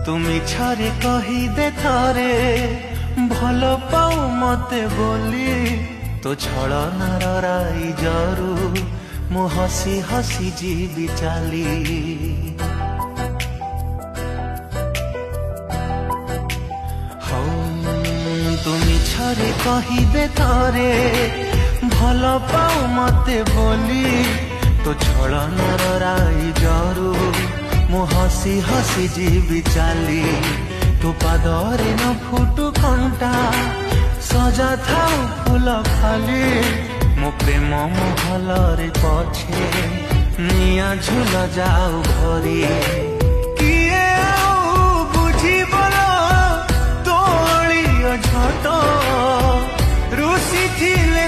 तुम इच्छारे कही दे थारे भल पाऊ मते बोली तो छलनार राई जरू मु हसी हसी जीवी चाली तुम इच्छारे कही दे थारे भल पाऊ मते बोली तो छलनार राई जरू मु हसी हसी जीवी चाली तो पादरे न फुटु कंटा सजा थाउ फूल खाली मो प्रेम महलरे पछे निया झुल जाऊ घरी किए आउ बुझी बोलो तोलियो झट रुसी थिले